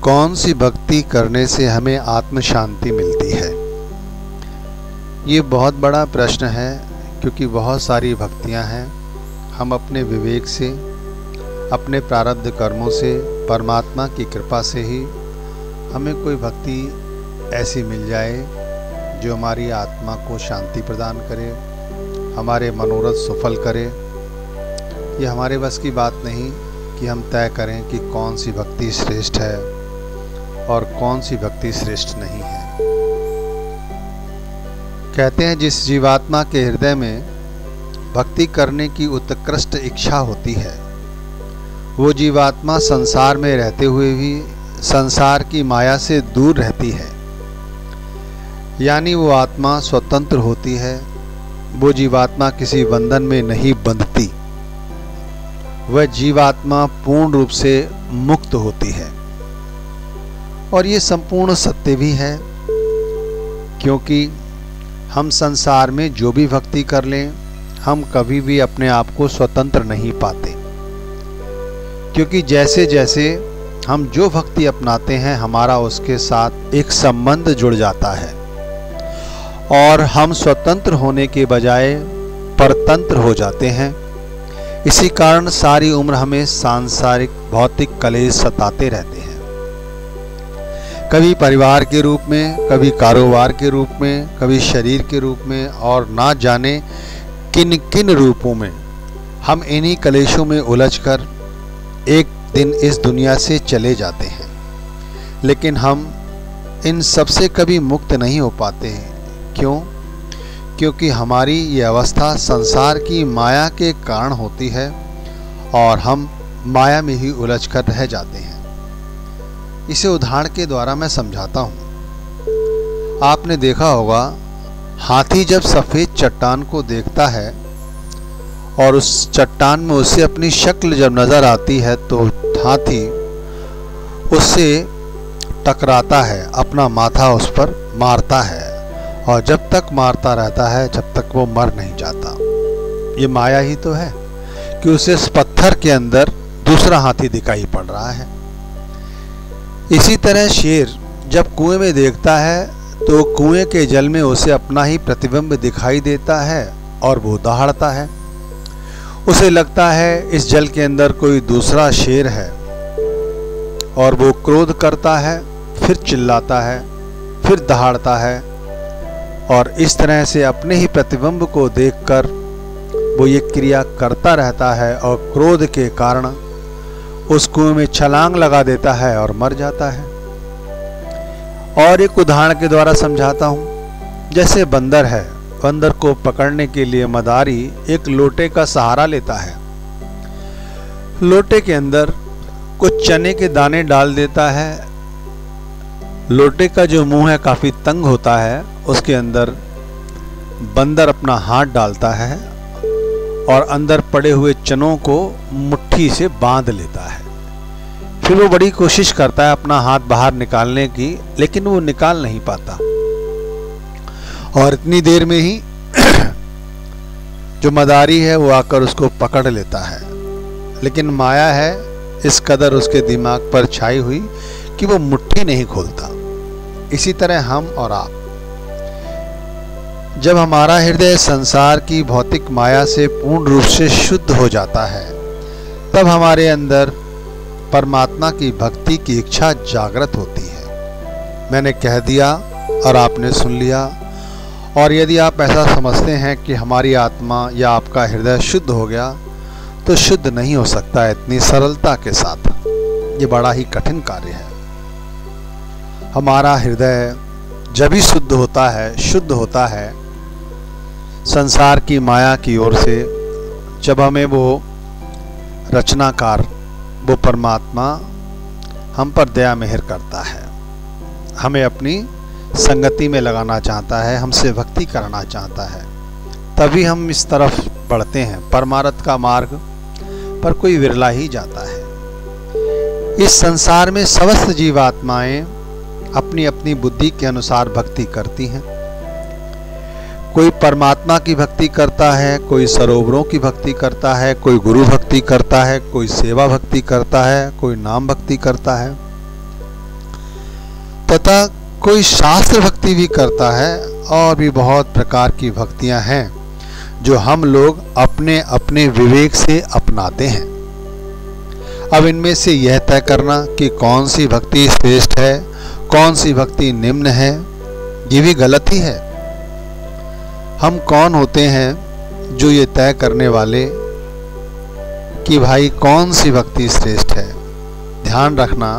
कौन सी भक्ति करने से हमें आत्म शांति मिलती है? ये बहुत बड़ा प्रश्न है, क्योंकि बहुत सारी भक्तियां हैं। हम अपने विवेक से, अपने प्रारब्ध कर्मों से, परमात्मा की कृपा से ही हमें कोई भक्ति ऐसी मिल जाए जो हमारी आत्मा को शांति प्रदान करे, हमारे मनोरथ सफल करे। ये हमारे बस की बात नहीं कि हम तय करें कि कौन सी भक्ति श्रेष्ठ है और कौन सी भक्ति श्रेष्ठ नहीं है। कहते हैं जिस जीवात्मा के हृदय में भक्ति करने की उत्कृष्ट इच्छा होती है, वो जीवात्मा संसार में रहते हुए भी संसार की माया से दूर रहती है। यानी वो आत्मा स्वतंत्र होती है। वो जीवात्मा किसी बंधन में नहीं बंधती। वह जीवात्मा पूर्ण रूप से मुक्त होती है। और ये संपूर्ण सत्य भी है, क्योंकि हम संसार में जो भी भक्ति कर लें, हम कभी भी अपने आप को स्वतंत्र नहीं पाते। क्योंकि जैसे जैसे हम जो भक्ति अपनाते हैं, हमारा उसके साथ एक संबंध जुड़ जाता है और हम स्वतंत्र होने के बजाय परतंत्र हो जाते हैं। इसी कारण सारी उम्र हमें सांसारिक भौतिक कलेश सताते रहते हैं, कभी परिवार के रूप में, कभी कारोबार के रूप में, कभी शरीर के रूप में, और ना जाने किन किन रूपों में हम इन्हीं कलेशों में उलझकर एक दिन इस दुनिया से चले जाते हैं। लेकिन हम इन सबसे कभी मुक्त नहीं हो पाते हैं। क्यों? क्योंकि हमारी ये अवस्था संसार की माया के कारण होती है और हम माया में ही उलझकर रह जाते हैं। इसे उदाहरण के द्वारा मैं समझाता हूँ। आपने देखा होगा, हाथी जब सफ़ेद चट्टान को देखता है और उस चट्टान में उसे अपनी शक्ल जब नज़र आती है, तो हाथी उससे टकराता है, अपना माथा उस पर मारता है, और जब तक मारता रहता है जब तक वो मर नहीं जाता। ये माया ही तो है कि उसे इस पत्थर के अंदर दूसरा हाथी दिखाई पड़ रहा है। इसी तरह शेर जब कुएं में देखता है तो कुएं के जल में उसे अपना ही प्रतिबिंब दिखाई देता है और वो दहाड़ता है। उसे लगता है इस जल के अंदर कोई दूसरा शेर है, और वो क्रोध करता है, फिर चिल्लाता है, फिर दहाड़ता है, और इस तरह से अपने ही प्रतिबिंब को देखकर वो ये क्रिया करता रहता है और क्रोध के कारण उस कुएं में छलांग लगा देता है और मर जाता है। और एक उदाहरण के द्वारा समझाता हूँ। जैसे बंदर है, बंदर को पकड़ने के लिए मदारी एक लोटे का सहारा लेता है। लोटे के अंदर कुछ चने के दाने डाल देता है। लोटे का जो मुंह है काफी तंग होता है, उसके अंदर बंदर अपना हाथ डालता है और अंदर पड़े हुए चनों को मुट्ठी से बांध लेता है। फिर वो बड़ी कोशिश करता है अपना हाथ बाहर निकालने की, लेकिन वो निकाल नहीं पाता। और इतनी देर में ही जो मदारी है वो आकर उसको पकड़ लेता है। लेकिन माया है इस कदर उसके दिमाग पर छाई हुई कि वो मुट्ठी नहीं खोलता। इसी तरह हम और आप, जब हमारा हृदय संसार की भौतिक माया से पूर्ण रूप से शुद्ध हो जाता है, तब हमारे अंदर परमात्मा की भक्ति की इच्छा जागृत होती है। मैंने कह दिया और आपने सुन लिया। और यदि आप ऐसा समझते हैं कि हमारी आत्मा या आपका हृदय शुद्ध हो गया, तो शुद्ध नहीं हो सकता इतनी सरलता के साथ। ये बड़ा ही कठिन कार्य है। हमारा हृदय जब भी शुद्ध होता है संसार की माया की ओर से, जब हमें वो रचनाकार, वो परमात्मा हम पर दया मेहर करता है, हमें अपनी संगति में लगाना चाहता है, हमसे भक्ति करना चाहता है, तभी हम इस तरफ बढ़ते हैं। परमार्थ का मार्ग पर कोई विरला ही जाता है। इस संसार में समस्त जीवात्माएं अपनी अपनी बुद्धि के अनुसार भक्ति करती हैं। कोई परमात्मा की भक्ति करता है, कोई सरोवरों की भक्ति करता है, कोई गुरु भक्ति करता है, कोई सेवा भक्ति करता है, कोई नाम भक्ति करता है। तथा कोई शास्त्र भक्ति भी करता है, और भी बहुत प्रकार की भक्तियां हैं जो हम लोग अपने अपने विवेक से अपनाते हैं। अब इनमें से यह तय करना कि कौन सी भक्ति श्रेष्ठ है, कौन सी भक्ति निम्न है, ये भी गलत ही है। हम कौन होते हैं जो ये तय करने वाले कि भाई कौन सी भक्ति श्रेष्ठ है। ध्यान रखना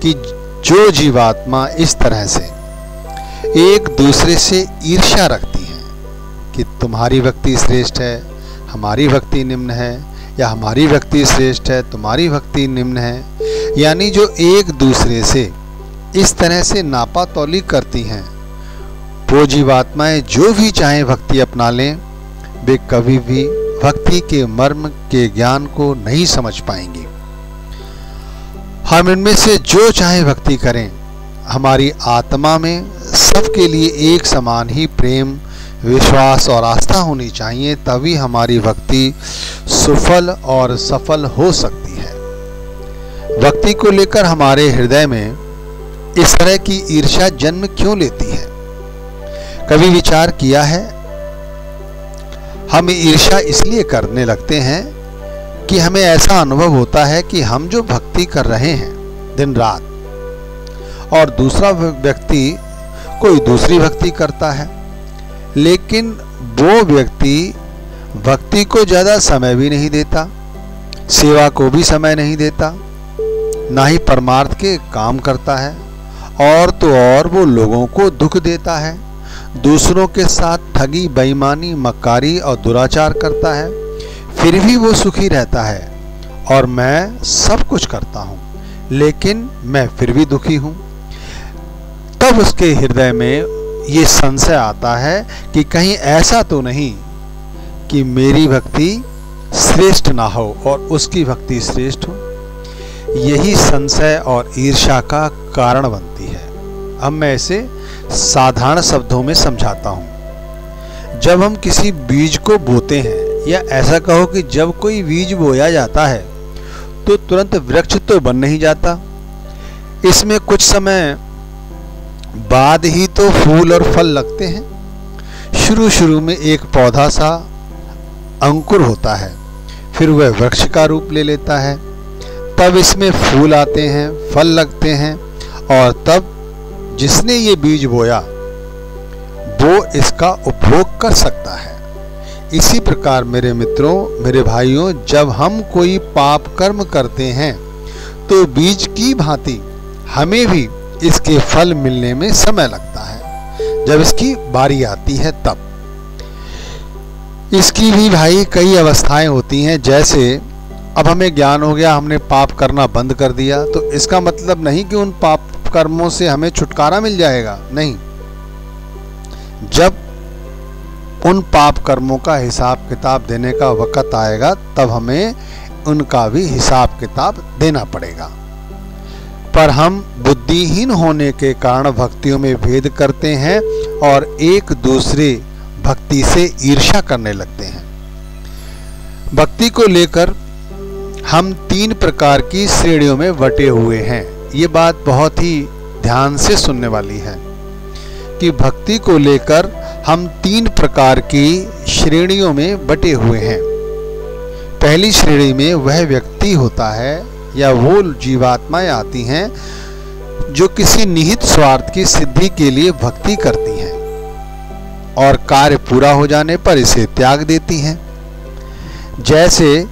कि जो जीवात्मा इस तरह से एक दूसरे से ईर्ष्या रखती है कि तुम्हारी भक्ति श्रेष्ठ है, हमारी भक्ति निम्न है, या हमारी भक्ति श्रेष्ठ है, तुम्हारी भक्ति निम्न है, यानी जो एक दूसरे से इस तरह से नापा तौली करती हैं, वो जीवात्माएं जो भी चाहे भक्ति अपना लें, वे कभी भी भक्ति के मर्म के ज्ञान को नहीं समझ पाएंगे। हम इनमें से जो चाहे भक्ति करें, हमारी आत्मा में सबके लिए एक समान ही प्रेम, विश्वास और आस्था होनी चाहिए, तभी हमारी भक्ति सुफल और सफल हो सकती है। भक्ति को लेकर हमारे हृदय में इस तरह की ईर्ष्या जन्म क्यों लेती है? कभी विचार किया है? हम ईर्ष्या इसलिए करने लगते हैं कि हमें ऐसा अनुभव होता है कि हम जो भक्ति कर रहे हैं दिन रात, और दूसरा व्यक्ति कोई दूसरी भक्ति करता है, लेकिन वो व्यक्ति भक्ति को ज़्यादा समय भी नहीं देता, सेवा को भी समय नहीं देता, ना ही परमार्थ के काम करता है, और तो और वो लोगों को दुख देता है, दूसरों के साथ ठगी, बेईमानी, मक्कारी और दुराचार करता है, फिर भी वो सुखी रहता है। और मैं सब कुछ करता हूँ, लेकिन मैं फिर भी दुखी हूँ। तब उसके हृदय में ये संशय आता है कि कहीं ऐसा तो नहीं कि मेरी भक्ति श्रेष्ठ ना हो और उसकी भक्ति श्रेष्ठ हो। यही संशय और ईर्ष्या का कारण बनती है। अब मैं इसे साधारण शब्दों में समझाता हूँ। जब हम किसी बीज को बोते हैं, या ऐसा कहो कि जब कोई बीज बोया जाता है तो तुरंत वृक्ष तो बन नहीं जाता, इसमें कुछ समय बाद ही तो फूल और फल लगते हैं। शुरू में एक पौधा सा अंकुर होता है, फिर वह वृक्ष का रूप ले लेता है, तब इसमें फूल आते हैं, फल लगते हैं, और तब जिसने ये बीज बोया वो इसका उपभोग कर सकता है। इसी प्रकार मेरे मित्रों, मेरे भाइयों, जब हम कोई पाप कर्म करते हैं तो बीज की भांति हमें भी इसके फल मिलने में समय लगता है। जब इसकी बारी आती है तब इसकी भी भाई कई अवस्थाएं होती हैं। जैसे अब हमें ज्ञान हो गया, हमने पाप करना बंद कर दिया, तो इसका मतलब नहीं कि उन पाप कर्मों से हमें छुटकारा मिल जाएगा, नहीं। जब उन पाप कर्मों का हिसाब किताब देने का वक्त आएगा, तब हमें उनका भी हिसाब किताब देना पड़ेगा। पर हम बुद्धिहीन होने के कारण भक्तियों में भेद करते हैं और एक दूसरे भक्ति से ईर्ष्या करने लगते हैं। भक्ति को लेकर हम 3 प्रकार की श्रेणियों में बटे हुए हैं। ये बात बहुत ही ध्यान से सुनने वाली है कि भक्ति को लेकर हम 3 प्रकार की श्रेणियों में बटे हुए हैं। पहली श्रेणी में वह व्यक्ति होता है या वो जीवात्माएं आती हैं जो किसी निहित स्वार्थ की सिद्धि के लिए भक्ति करती हैं और कार्य पूरा हो जाने पर इसे त्याग देती हैं। जैसे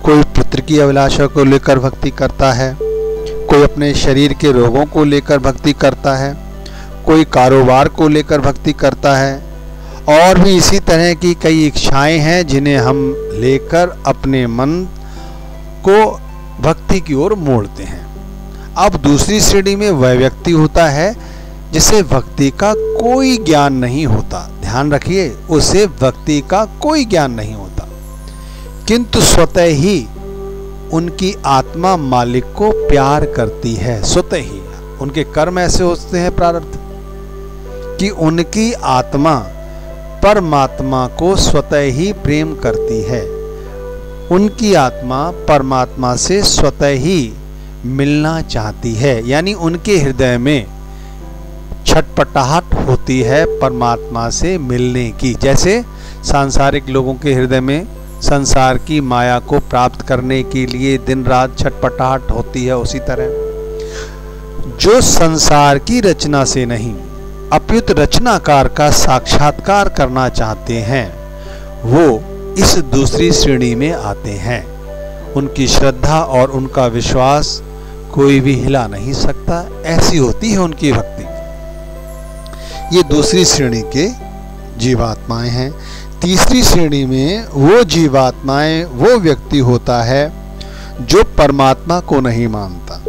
कोई पुत्र की अभिलाषा को लेकर भक्ति करता है, कोई अपने शरीर के रोगों को लेकर भक्ति करता है, कोई कारोबार को लेकर भक्ति करता है, और भी इसी तरह की कई इच्छाएं हैं जिन्हें हम लेकर अपने मन को भक्ति की ओर मोड़ते हैं। अब दूसरी श्रेणी में वह व्यक्ति होता है जिसे भक्ति का कोई ज्ञान नहीं होता। ध्यान रखिए, उसे भक्ति का कोई ज्ञान नहीं होता, किंतु स्वतः ही उनकी आत्मा मालिक को प्यार करती है। स्वतः ही उनके कर्म ऐसे होते हैं प्रारब्ध कि उनकी आत्मा परमात्मा को स्वतः ही प्रेम करती है। उनकी आत्मा परमात्मा से स्वतः ही मिलना चाहती है, यानी उनके हृदय में छटपटाहट होती है परमात्मा से मिलने की। जैसे सांसारिक लोगों के हृदय में संसार की माया को प्राप्त करने के लिए दिन रात छटपटाहट होती है, उसी तरह जो संसार की रचना से नहीं अपियुत रचनाकार का साक्षात्कार करना चाहते हैं वो इस दूसरी श्रेणी में आते हैं। उनकी श्रद्धा और उनका विश्वास कोई भी हिला नहीं सकता, ऐसी होती है उनकी भक्ति। ये दूसरी श्रेणी के जीवात्माएं हैं। तीसरी श्रेणी में वो जीवात्माएं, वो व्यक्ति होता है जो परमात्मा को नहीं मानता,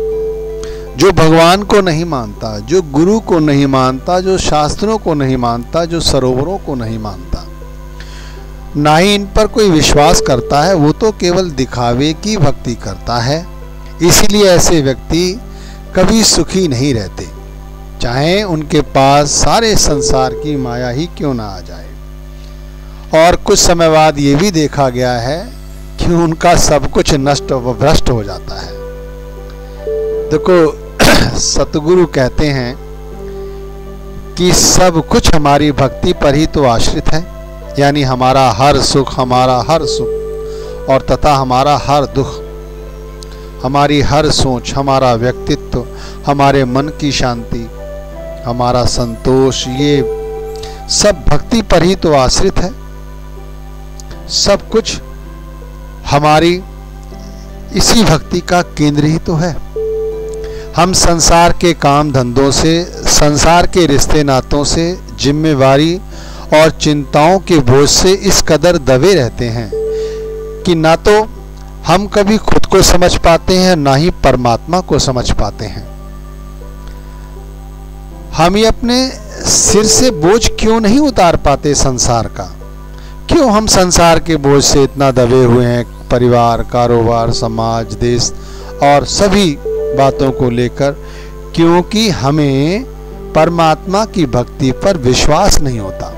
जो भगवान को नहीं मानता, जो गुरु को नहीं मानता, जो शास्त्रों को नहीं मानता, जो सरोवरों को नहीं मानता, ना ही इन पर कोई विश्वास करता है। वो तो केवल दिखावे की भक्ति करता है। इसीलिए ऐसे व्यक्ति कभी सुखी नहीं रहते, चाहे उनके पास सारे संसार की माया ही क्यों ना आ जाए। और कुछ समय बाद ये भी देखा गया है कि उनका सब कुछ नष्ट व भ्रष्ट हो जाता है। देखो सतगुरु कहते हैं कि सब कुछ हमारी भक्ति पर ही तो आश्रित है, यानी हमारा हर सुख, हमारा हर सुख और तथा हमारा हर दुख, हमारी हर सोच, हमारा व्यक्तित्व, हमारे मन की शांति, हमारा संतोष, ये सब भक्ति पर ही तो आश्रित है। सब कुछ हमारी इसी भक्ति का केंद्र ही तो है। हम संसार के काम धंधों से, संसार के रिश्ते नातों से, जिम्मेवारी और चिंताओं के बोझ से इस कदर दबे रहते हैं कि ना तो हम कभी खुद को समझ पाते हैं, ना ही परमात्मा को समझ पाते हैं। हम ये अपने सिर से बोझ क्यों नहीं उतार पाते संसार का? क्यों हम संसार के बोझ से इतना दबे हुए हैं? परिवार, कारोबार, समाज, देश और सभी बातों को लेकर, क्योंकि हमें परमात्मा की भक्ति पर विश्वास नहीं होता।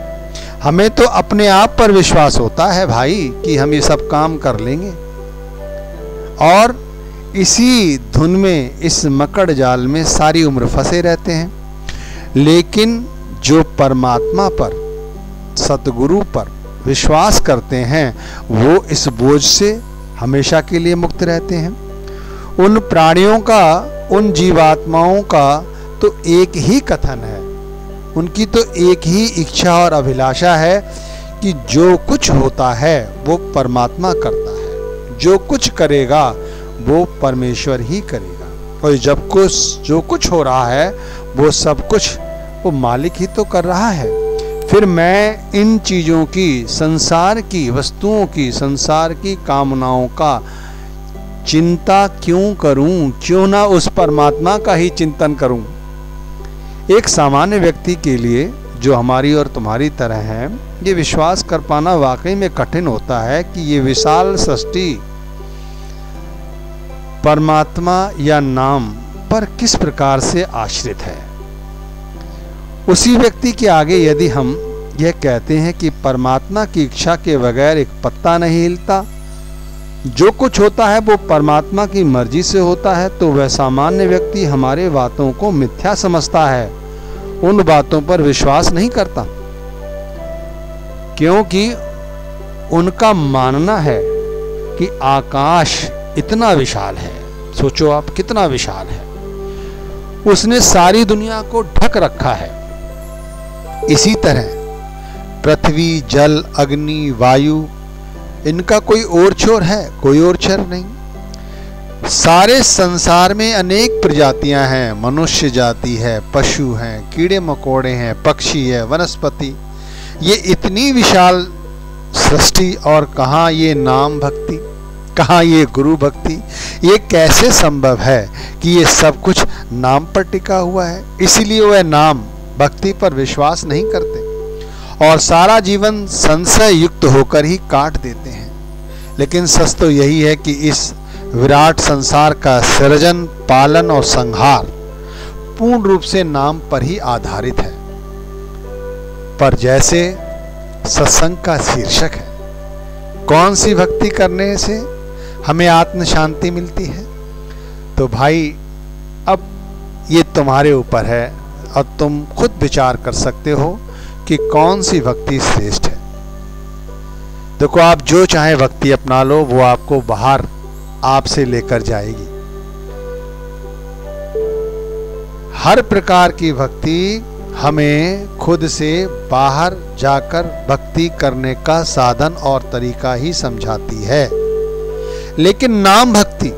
हमें तो अपने आप पर विश्वास होता है भाई कि हम ये सब काम कर लेंगे, और इसी धुन में, इस मकड़ जाल में सारी उम्र फंसे रहते हैं। लेकिन जो परमात्मा पर, सतगुरु पर विश्वास करते हैं वो इस बोझ से हमेशा के लिए मुक्त रहते हैं। उन प्राणियों का, उन जीवात्माओं का तो एक ही कथन है, उनकी तो एक ही इच्छा और अभिलाषा है कि जो कुछ होता है वो परमात्मा करता है, जो कुछ करेगा वो परमेश्वर ही करेगा, और जो कुछ हो रहा है वो सब कुछ वो मालिक ही तो कर रहा है। फिर मैं इन चीज़ों की, संसार की वस्तुओं की, संसार की कामनाओं का चिंता क्यों करूं? क्यों ना उस परमात्मा का ही चिंतन करूं? एक सामान्य व्यक्ति के लिए जो हमारी और तुम्हारी तरह है, ये विश्वास कर पाना वाकई में कठिन होता है कि ये विशाल सृष्टि परमात्मा या नाम पर किस प्रकार से आश्रित है। उसी व्यक्ति के आगे यदि हम यह कहते हैं कि परमात्मा की इच्छा के बगैर एक पत्ता नहीं हिलता, जो कुछ होता है वो परमात्मा की मर्जी से होता है, तो वह सामान्य व्यक्ति हमारे बातों को मिथ्या समझता है, उन बातों पर विश्वास नहीं करता, क्योंकि उनका मानना है कि आकाश इतना विशाल है। सोचो आप, कितना विशाल है, उसने सारी दुनिया को ढक रखा है। इसी तरह पृथ्वी, जल, अग्नि, वायु, इनका कोई ओर छोर है? कोई ओर छोर नहीं। सारे संसार में अनेक प्रजातियां हैं, मनुष्य जाति है, पशु हैं, कीड़े मकोड़े हैं, पक्षी है, वनस्पति। ये इतनी विशाल सृष्टि, और कहाँ ये नाम भक्ति, कहाँ ये गुरु भक्ति? ये कैसे संभव है कि ये सब कुछ नाम पर टिका हुआ है? इसीलिए वह नाम भक्ति पर विश्वास नहीं करते और सारा जीवन संशय युक्त होकर ही काट देते हैं। लेकिन सच तो यही है कि इस विराट संसार का सृजन, पालन और संहार पूर्ण रूप से नाम पर ही आधारित है। पर जैसे सत्संग का शीर्षक है, कौन सी भक्ति करने से हमें आत्म शांति मिलती है, तो भाई अब ये तुम्हारे ऊपर है। और तुम खुद विचार कर सकते हो कि कौन सी भक्ति श्रेष्ठ है। देखो, आप जो चाहे भक्ति अपना लो, वो आपको बाहर आपसे लेकर जाएगी। हर प्रकार की भक्ति हमें खुद से बाहर जाकर भक्ति करने का साधन और तरीका ही समझाती है, लेकिन नाम भक्ति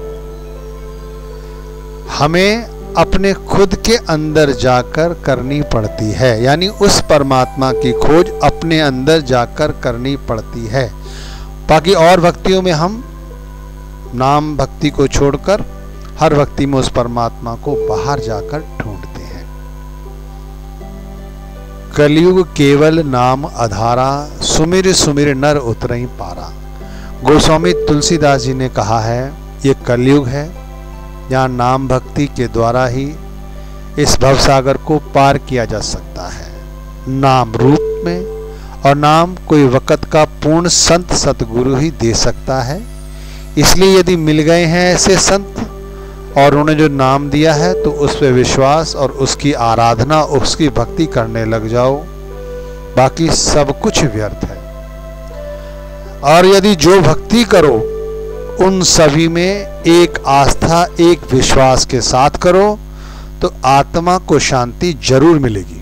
हमें अपने खुद के अंदर जाकर करनी पड़ती है, यानी उस परमात्मा की खोज अपने अंदर जाकर करनी पड़ती है। बाकी और भक्तियों में हम नाम भक्ति को छोड़कर हर भक्ति में उस परमात्मा को बाहर जाकर ढूंढते हैं। कलयुग केवल नाम आधारा, सुमिर सुमिर नर उतरई पारा। गोस्वामी तुलसीदास जी ने कहा है, ये कलयुग है, यहाँ नाम भक्ति के द्वारा ही इस भवसागर को पार किया जा सकता है, नाम रूप में। और नाम कोई वक़्त का पूर्ण संत सतगुरु ही दे सकता है। इसलिए यदि मिल गए हैं ऐसे संत और उन्होंने जो नाम दिया है, तो उस पर विश्वास और उसकी आराधना, उसकी भक्ति करने लग जाओ, बाकी सब कुछ व्यर्थ है। और यदि जो भक्ति करो उन सभी में एक आस्था, एक विश्वास के साथ करो, तो आत्मा को शांति जरूर मिलेगी।